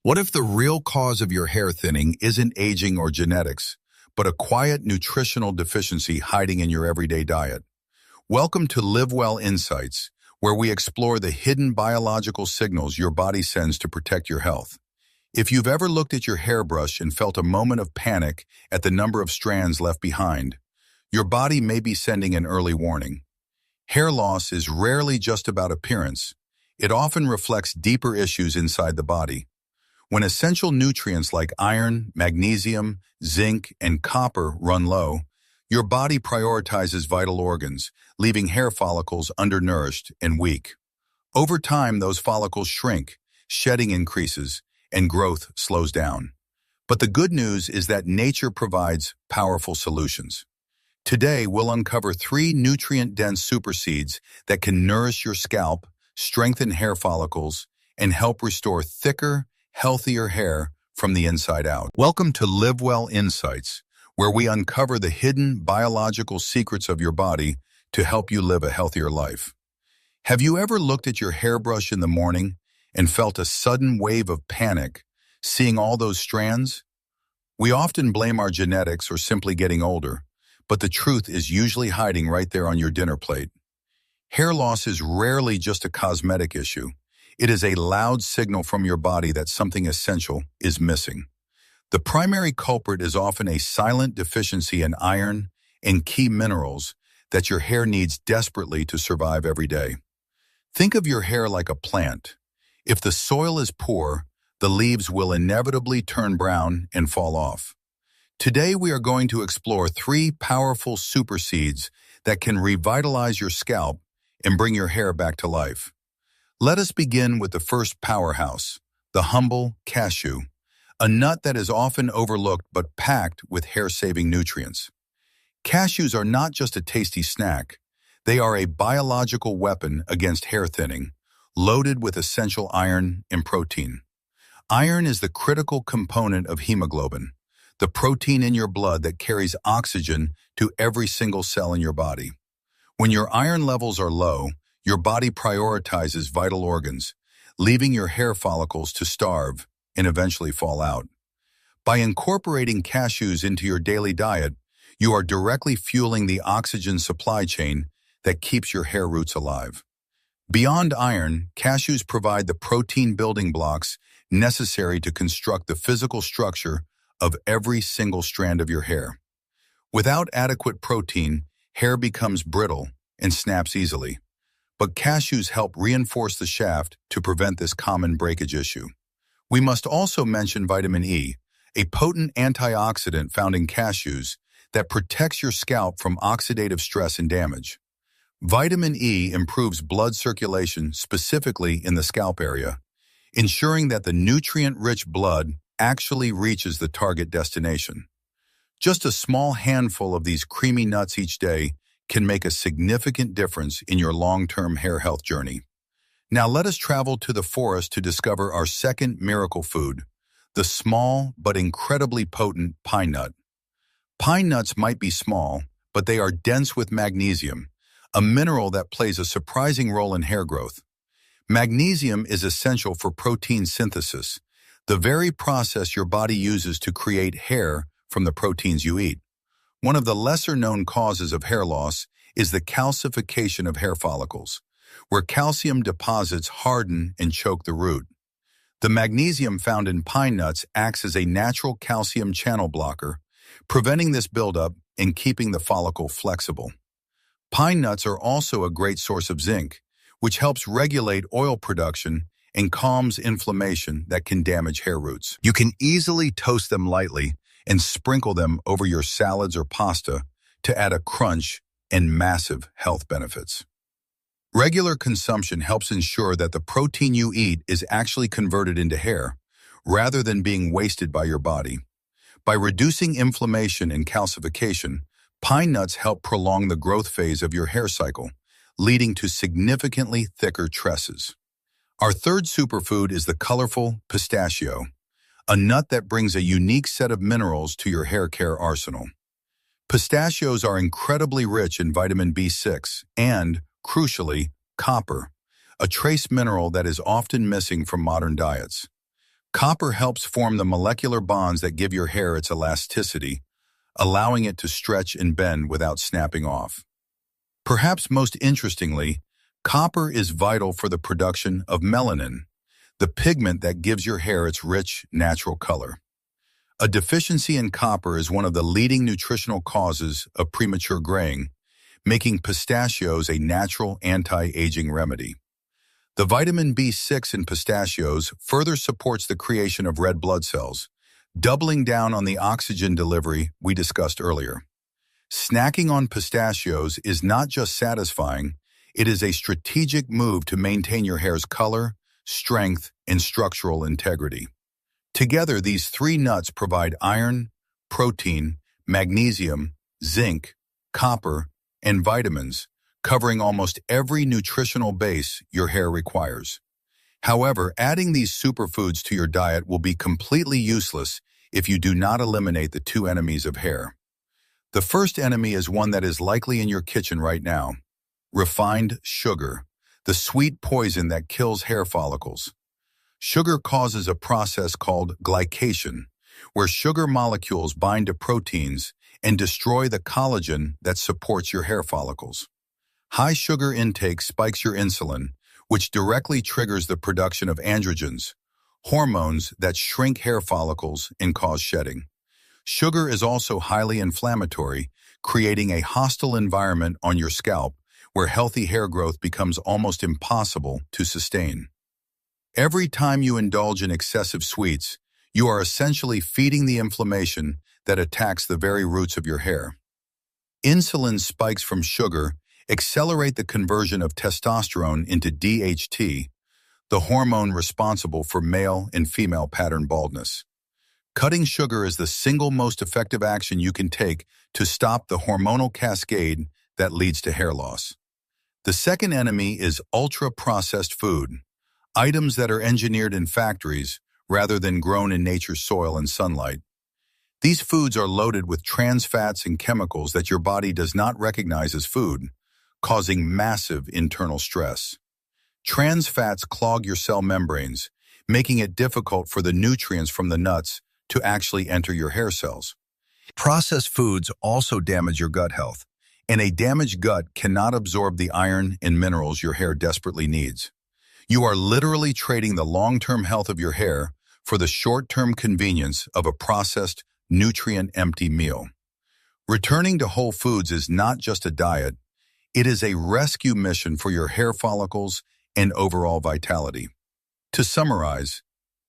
What if the real cause of your hair thinning isn't aging or genetics, but a quiet nutritional deficiency hiding in your everyday diet? Welcome to Live Well Insights, where we explore the hidden biological signals your body sends to protect your health. If you've ever looked at your hairbrush and felt a moment of panic at the number of strands left behind, your body may be sending an early warning. Hair loss is rarely just about appearance. It often reflects deeper issues inside the body. When essential nutrients like iron, magnesium, zinc, and copper run low, your body prioritizes vital organs, leaving hair follicles undernourished and weak. Over time, those follicles shrink, shedding increases, and growth slows down. But the good news is that nature provides powerful solutions. Today, we'll uncover 3 nutrient-dense super seeds that can nourish your scalp, strengthen hair follicles, and help restore thicker, healthier hair from the inside out. Welcome to Live Well Insights, where we uncover the hidden biological secrets of your body to help you live a healthier life. Have you ever looked at your hairbrush in the morning and felt a sudden wave of panic, seeing all those strands? We often blame our genetics or simply getting older, but the truth is usually hiding right there on your dinner plate. Hair loss is rarely just a cosmetic issue. It is a loud signal from your body that something essential is missing. The primary culprit is often a silent deficiency in iron and key minerals that your hair needs desperately to survive every day. Think of your hair like a plant. If the soil is poor, the leaves will inevitably turn brown and fall off. Today we are going to explore 3 powerful super seeds that can revitalize your scalp and bring your hair back to life. Let us begin with the first powerhouse, the humble cashew, a nut that is often overlooked but packed with hair-saving nutrients. Cashews are not just a tasty snack. They are a biological weapon against hair thinning, loaded with essential iron and protein. Iron is the critical component of hemoglobin, the protein in your blood that carries oxygen to every single cell in your body. When your iron levels are low, your body prioritizes vital organs, leaving your hair follicles to starve and eventually fall out. By incorporating cashews into your daily diet, you are directly fueling the oxygen supply chain that keeps your hair roots alive. Beyond iron, cashews provide the protein building blocks necessary to construct the physical structure of every single strand of your hair. Without adequate protein, hair becomes brittle and snaps easily. But cashews help reinforce the shaft to prevent this common breakage issue. We must also mention vitamin E, a potent antioxidant found in cashews that protects your scalp from oxidative stress and damage. Vitamin E improves blood circulation specifically in the scalp area, ensuring that the nutrient-rich blood actually reaches the target destination. Just a small handful of these creamy nuts each day can make a significant difference in your long-term hair health journey. Now let us travel to the forest to discover our second miracle food, the small but incredibly potent pine nut. Pine nuts might be small, but they are dense with magnesium, a mineral that plays a surprising role in hair growth. Magnesium is essential for protein synthesis, the very process your body uses to create hair from the proteins you eat. One of the lesser-known causes of hair loss is the calcification of hair follicles, where calcium deposits harden and choke the root. The magnesium found in pine nuts acts as a natural calcium channel blocker, preventing this buildup and keeping the follicle flexible. Pine nuts are also a great source of zinc, which helps regulate oil production and calms inflammation that can damage hair roots. You can easily toast them lightly and sprinkle them over your salads or pasta to add a crunch and massive health benefits. Regular consumption helps ensure that the protein you eat is actually converted into hair, rather than being wasted by your body. By reducing inflammation and calcification, pine nuts help prolong the growth phase of your hair cycle, leading to significantly thicker tresses. Our third superfood is the colorful pistachio, a nut that brings a unique set of minerals to your hair care arsenal. Pistachios are incredibly rich in vitamin B6 and, crucially, copper, a trace mineral that is often missing from modern diets. Copper helps form the molecular bonds that give your hair its elasticity, allowing it to stretch and bend without snapping off. Perhaps most interestingly, copper is vital for the production of melanin, the pigment that gives your hair its rich, natural color. A deficiency in copper is one of the leading nutritional causes of premature graying, making pistachios a natural anti-aging remedy. The vitamin B6 in pistachios further supports the creation of red blood cells, doubling down on the oxygen delivery we discussed earlier. Snacking on pistachios is not just satisfying, it is a strategic move to maintain your hair's color, strength, and structural integrity. Together, these three nuts provide iron, protein, magnesium, zinc, copper, and vitamins, covering almost every nutritional base your hair requires. However, adding these superfoods to your diet will be completely useless if you do not eliminate the two enemies of hair. The first enemy is one that is likely in your kitchen right now: refined sugar, the sweet poison that kills hair follicles. Sugar causes a process called glycation, where sugar molecules bind to proteins and destroy the collagen that supports your hair follicles. High sugar intake spikes your insulin, which directly triggers the production of androgens, hormones that shrink hair follicles and cause shedding. Sugar is also highly inflammatory, creating a hostile environment on your scalp where healthy hair growth becomes almost impossible to sustain. Every time you indulge in excessive sweets, you are essentially feeding the inflammation that attacks the very roots of your hair. Insulin spikes from sugar accelerate the conversion of testosterone into DHT, the hormone responsible for male and female pattern baldness. Cutting sugar is the single most effective action you can take to stop the hormonal cascade that leads to hair loss. The second enemy is ultra-processed food, items that are engineered in factories rather than grown in nature's soil and sunlight. These foods are loaded with trans fats and chemicals that your body does not recognize as food, causing massive internal stress. Trans fats clog your cell membranes, making it difficult for the nutrients from the nuts to actually enter your hair cells. Processed foods also damage your gut health, and a damaged gut cannot absorb the iron and minerals your hair desperately needs. You are literally trading the long-term health of your hair for the short-term convenience of a processed, nutrient-empty meal. Returning to whole foods is not just a diet, it is a rescue mission for your hair follicles and overall vitality. To summarize,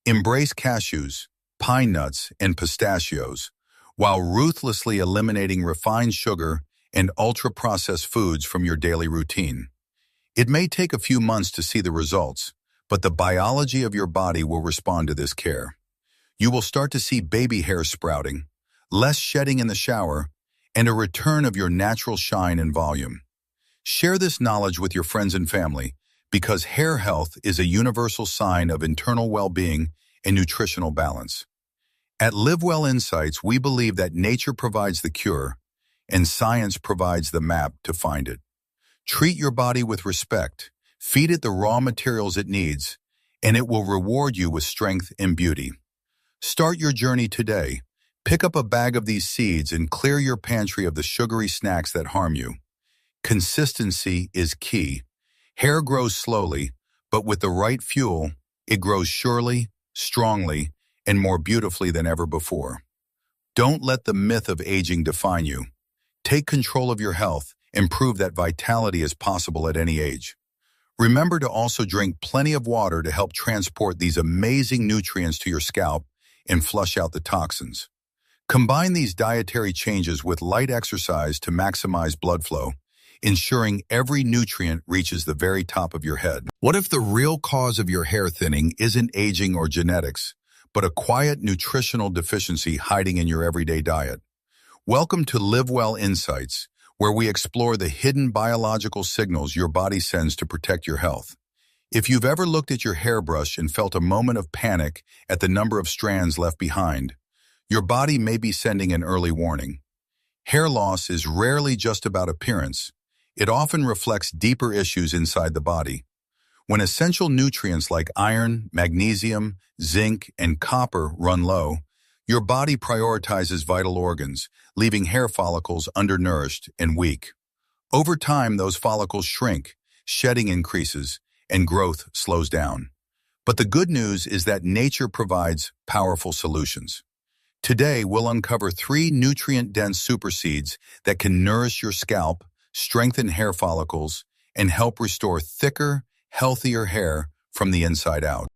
embrace cashews, pine nuts, and pistachios, while ruthlessly eliminating refined sugar and ultra-processed foods from your daily routine. It may take a few months to see the results, but the biology of your body will respond to this care. You will start to see baby hair sprouting, less shedding in the shower, and a return of your natural shine and volume. Share this knowledge with your friends and family, because hair health is a universal sign of internal well-being and nutritional balance. At Live Well Insights, we believe that nature provides the cure, and science provides the map to find it. Treat your body with respect, feed it the raw materials it needs, and it will reward you with strength and beauty. Start your journey today. Pick up a bag of these seeds and clear your pantry of the sugary snacks that harm you. Consistency is key. Hair grows slowly, but with the right fuel, it grows surely, strongly, and more beautifully than ever before. Don't let the myth of aging define you. Take control of your health and prove that vitality is possible at any age. Remember to also drink plenty of water to help transport these amazing nutrients to your scalp and flush out the toxins. Combine these dietary changes with light exercise to maximize blood flow, ensuring every nutrient reaches the very top of your head. What if the real cause of your hair thinning isn't aging or genetics, but a quiet nutritional deficiency hiding in your everyday diet? Welcome to Live Well Insights, where we explore the hidden biological signals your body sends to protect your health. If you've ever looked at your hairbrush and felt a moment of panic at the number of strands left behind, your body may be sending an early warning. Hair loss is rarely just about appearance. It often reflects deeper issues inside the body. When essential nutrients like iron, magnesium, zinc, and copper run low, your body prioritizes vital organs, leaving hair follicles undernourished and weak. Over time, those follicles shrink, shedding increases, and growth slows down. But the good news is that nature provides powerful solutions. Today, we'll uncover 3 nutrient-dense super seeds that can nourish your scalp, strengthen hair follicles, and help restore thicker, healthier hair from the inside out.